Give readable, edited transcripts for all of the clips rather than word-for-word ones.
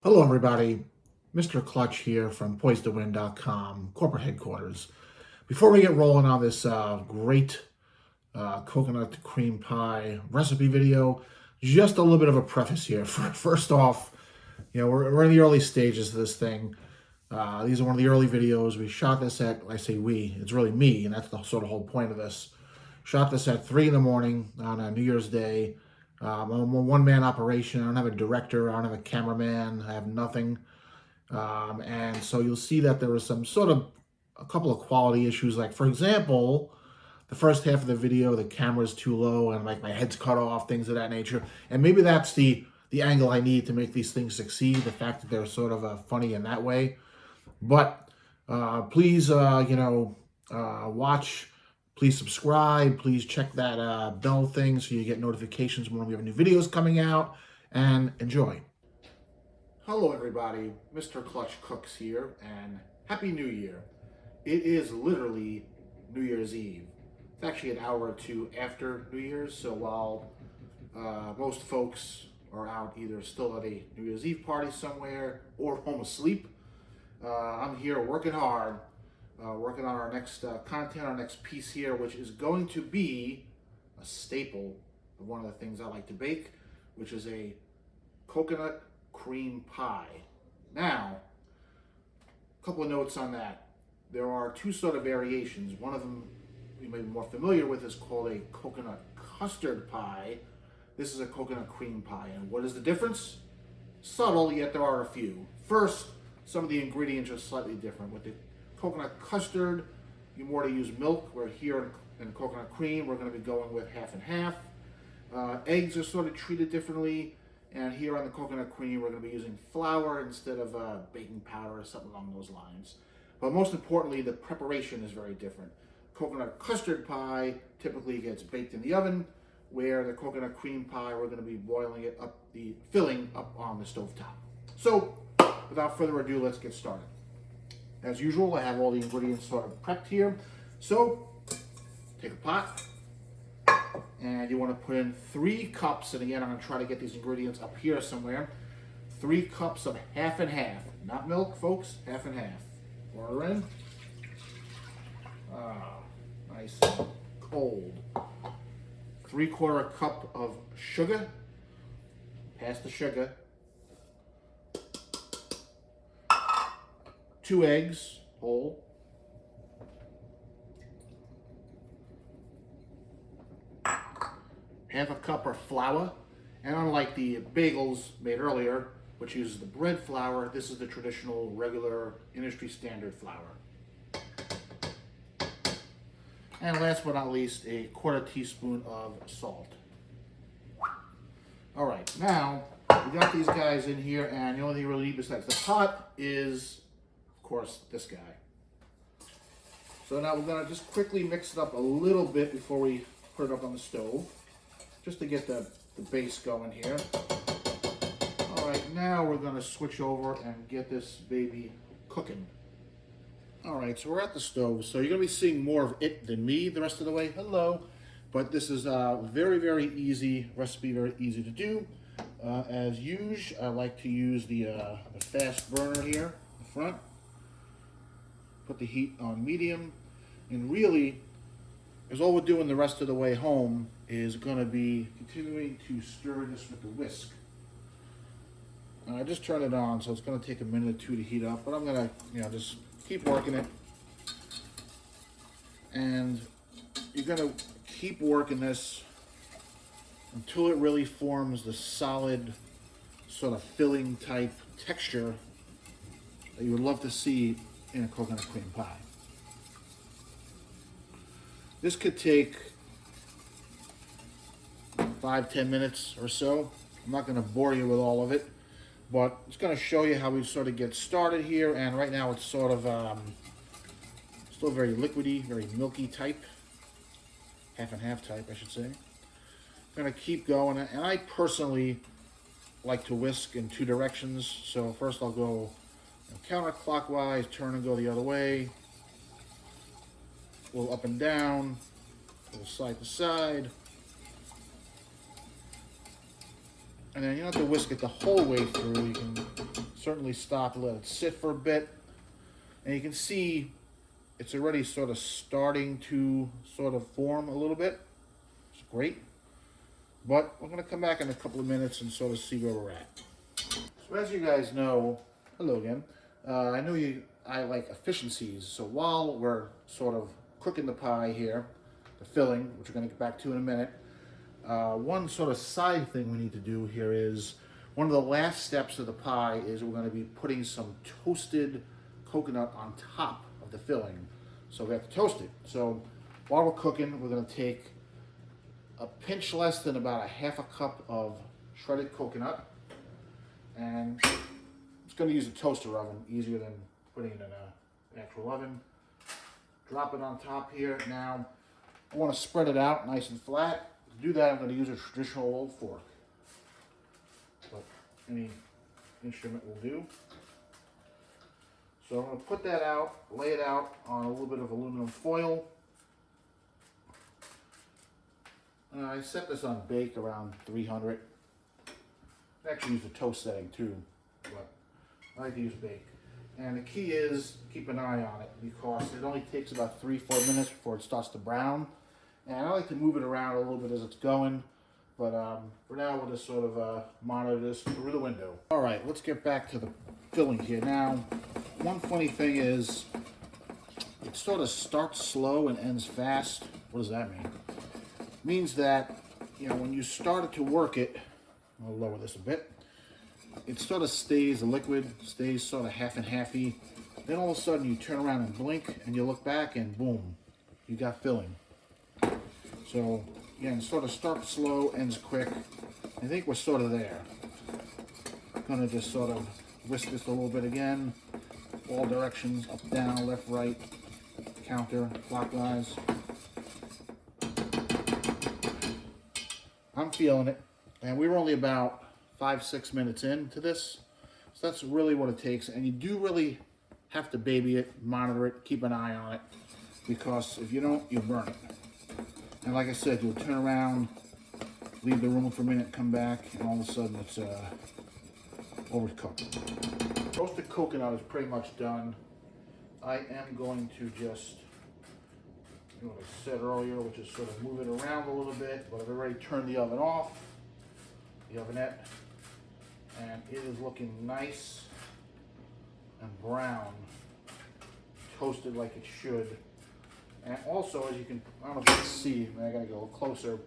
Hello, everybody. Mr. Clutch here from poisedtowin.com, corporate headquarters. Before we get rolling on this great coconut cream pie recipe video, just a little bit of a preface here. First off, we're in the early stages of this thing. These are one of the early videos. We shot this at, I say we, it's really me, and that's the sort of whole point of this. Shot this at 3 in the morning on a New Year's Day. I'm a one-man operation. I don't have a director. I don't have a cameraman. I have nothing. And so you'll see that there was some sort of a couple of quality issues. Like, for example, the first half of the video, the camera's too low and like my head's cut off, things of that nature. And maybe that's the angle I need to make these things succeed, the fact that they're sort of funny in that way. But please, watch. Please subscribe. Please check that bell thing so you get notifications when we have new videos coming out. And enjoy. Hello, everybody. Mr. Clutch Cooks here, and Happy New Year. It is literally New Year's Eve. It's actually an hour or two after New Year's, so while most folks are out either still at a New Year's Eve party somewhere or home asleep, I'm here working hard. Working on our next content, our next piece here, which is going to be a staple of one of the things I like to bake, which is a coconut cream pie. Now, a couple of notes on that. There are two sort of variations. One of them you may be more familiar with is called a coconut custard pie. This is a coconut cream pie. And what is the difference? Subtle, yet there are a few. First, some of the ingredients are slightly different. With the coconut custard, you more to use milk, where here in coconut cream, we're going to be going with half and half. Eggs are sort of treated differently, and here on the coconut cream, we're going to be using flour instead of baking powder or something along those lines. But most importantly, the preparation is very different. Coconut custard pie typically gets baked in the oven, where the coconut cream pie, we're going to be boiling it up, the filling up on the stovetop. So, without further ado, let's get started. As usual, I have all the ingredients sort of prepped here. So, take a pot, and you want to put in 3 cups, and again, I'm going to try to get these ingredients up here somewhere. 3 cups of half and half. Not milk, folks, half and half. Pour in. Nice and cold. 3/4 cup of sugar. Pass the sugar. 2 eggs, whole. Half a cup of flour. And unlike the bagels made earlier, which uses the bread flour, this is the traditional, regular, industry standard flour. And last but not least, a 1/4 teaspoon of salt. All right, now we got these guys in here, and the only thing you really need besides the pot is, of course, this guy. So now we're going to just quickly mix it up a little bit before we put it up on the stove, just to get the base going here. All right, now we're going to switch over and get this baby cooking. All right, so we're at the stove, so you're going to be seeing more of it than me the rest of the way. Hello. But this is a very, very easy recipe, very easy to do. As usual, I like to use the fast burner here in the front. Put the heat on medium, and really, as all we're doing the rest of the way home is going to be continuing to stir this with the whisk. And I just turned it on, so it's going to take a minute or two to heat up, but I'm going to, just keep working it. And you're going to keep working this until it really forms the solid, sort of filling type texture that you would love to see in a coconut cream pie. This could take 5-10 minutes or so. I'm not going to bore you with all of it, but it's going to show you how we sort of get started here. And right now it's sort of still very liquidy, very milky type, half and half type, I should say. I'm going to keep going, and I personally like to whisk in 2 directions. So first I'll go counterclockwise, turn and go the other way. A little up and down, a little side to side. And then you don't have to whisk it the whole way through. You can certainly stop and let it sit for a bit. And you can see it's already sort of starting to sort of form a little bit. It's great. But we're going to come back in a couple of minutes and sort of see where we're at. So as you guys know, hello again, I know I like efficiencies. So while we're sort of cooking the pie here, the filling, which we're going to get back to in a minute, one sort of side thing we need to do here is, one of the last steps of the pie is we're going to be putting some toasted coconut on top of the filling. So we have to toast it. So while we're cooking, we're going to take a pinch less than about a half a cup of shredded coconut, and I'm just going to use a toaster oven, easier than putting it in an actual oven. Drop it on top here. Now I want to spread it out nice and flat. To do that, I'm going to use a traditional old fork, but any instrument will do. So I'm going to put that out, lay it out on a little bit of aluminum foil. I set this on bake around 300. I actually use the toast setting too, but I like to use bake. And the key is keep an eye on it, because it only takes about 3-4 minutes before it starts to brown. And I like to move it around a little bit as it's going, but for now we'll just sort of monitor this through the window. All right, let's get back to the filling here. Now, one funny thing is it sort of starts slow and ends fast. What does that mean? It means that, you know, when you started to work it, I'll lower this a bit, it sort of stays, the liquid stays sort of half and halfy. Then all of a sudden you turn around and blink and you look back and boom, you got filling. So again, sort of starts slow, ends quick. I think we're sort of there. I'm gonna just sort of whisk this a little bit again, all directions, up, down, left, right, counter, clockwise. I'm feeling it, and we were only about 5-6 minutes into this, so that's really what it takes. And you do really have to baby it, monitor it, keep an eye on it, because if you don't, you'll burn it. And like I said, you'll turn around, leave the room for a minute, come back, and all of a sudden it's overcooked. Roasted coconut is pretty much done. I am going to just do what I said earlier, which is sort of move it around a little bit, but I've already turned the oven off, the ovenette, and it is looking nice and brown, toasted like it should. And also, as you can, I don't know if you can see, I gotta go a little closer,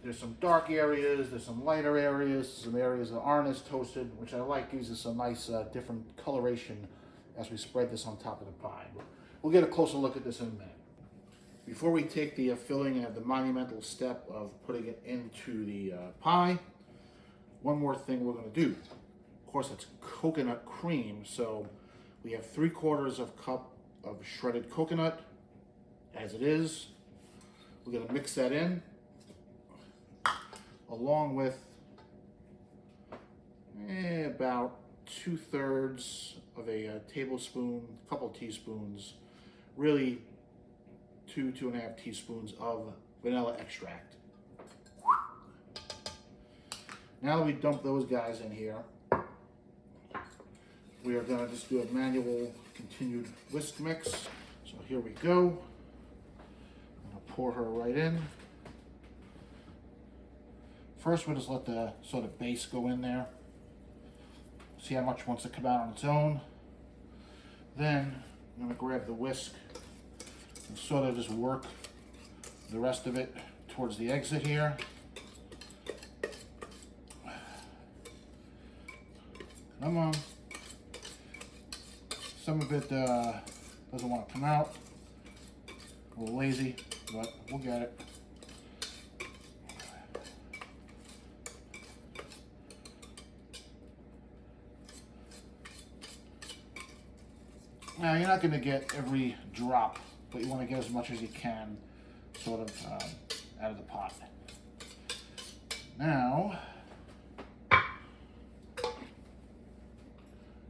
there's some dark areas, there's some lighter areas, some areas that aren't as toasted, which I like. Gives us a nice different coloration as we spread this on top of the pie. But we'll get a closer look at this in a minute. Before we take the filling and have the monumental step of putting it into the pie, one more thing we're going to do. Of course, it's coconut cream, so we have 3/4 cup of shredded coconut as it is. We're going to mix that in, along with about 2/3 of a tablespoon, a couple teaspoons, really 2.5 teaspoons of vanilla extract. Now that we dump those guys in here, we are going to just do a manual continued whisk mix. So here we go. I'm going to pour her right in. First, we'll just let the sort of base go in there. See how much wants to come out on its own. Then I'm going to grab the whisk and sort of just work the rest of it towards the exit here. Come on. Some of it doesn't want to come out. A little lazy, but we'll get it. Now, you're not going to get every drop, but you want to get as much as you can sort of out of the pot. Now,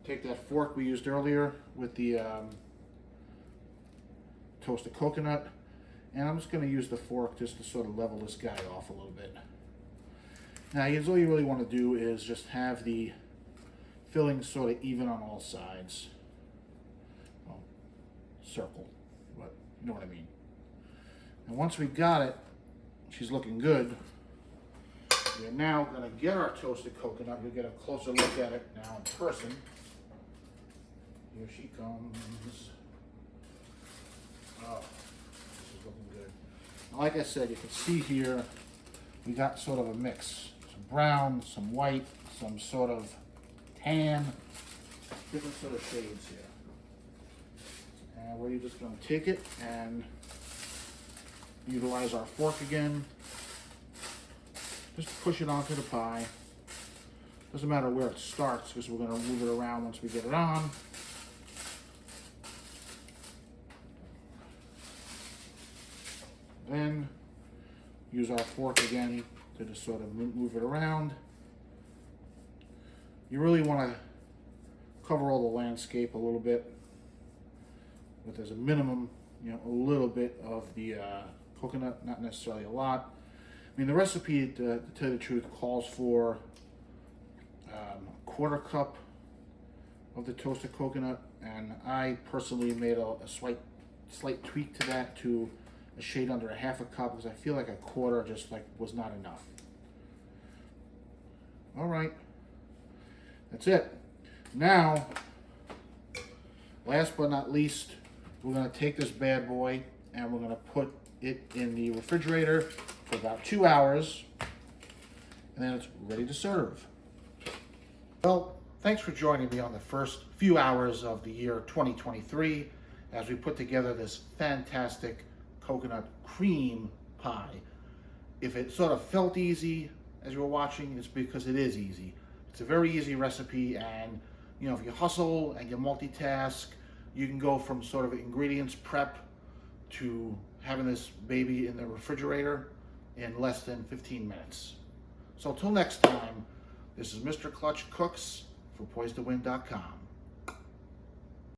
take that fork we used earlier with the toasted coconut, and I'm just going to use the fork just to sort of level this guy off a little bit. Now, all you really want to do is just have the filling sort of even on all sides. Well, circle, but you know what I mean. And once we got it, she's looking good. We're now going to get our toasted coconut. You'll get a closer look at it now in person. Here she comes. Oh, this is looking good. Now, like I said, you can see here, we got sort of a mix. Some brown, some white, some sort of tan, different sort of shades here. And we're just going to take it and utilize our fork again. Just push it onto the pie. Doesn't matter where it starts because we're going to move it around once we get it on. Then use our fork again to just sort of move it around. You really want to cover all the landscape a little bit, but there's a minimum, you know, a little bit of the coconut, not necessarily a lot. I mean, the recipe, to tell you the truth, calls for a quarter cup of the toasted coconut, and I personally made a slight tweak to that to a shade under a half a cup because I feel like a quarter just like was not enough. All right, that's it. Now, last but not least, we're gonna take this bad boy and we're gonna put it in the refrigerator for about 2 hours, and then it's ready to serve. Well, thanks for joining me on the first few hours of the year 2023 as we put together this fantastic coconut cream pie. If it sort of felt easy as you were watching, it's because it is easy. It's a very easy recipe, and you know, if you hustle and you multitask, you can go from sort of ingredients prep to having this baby in the refrigerator in less than 15 minutes. So till next time, this is Mr. Clutch Cooks for PoisedToWin.com.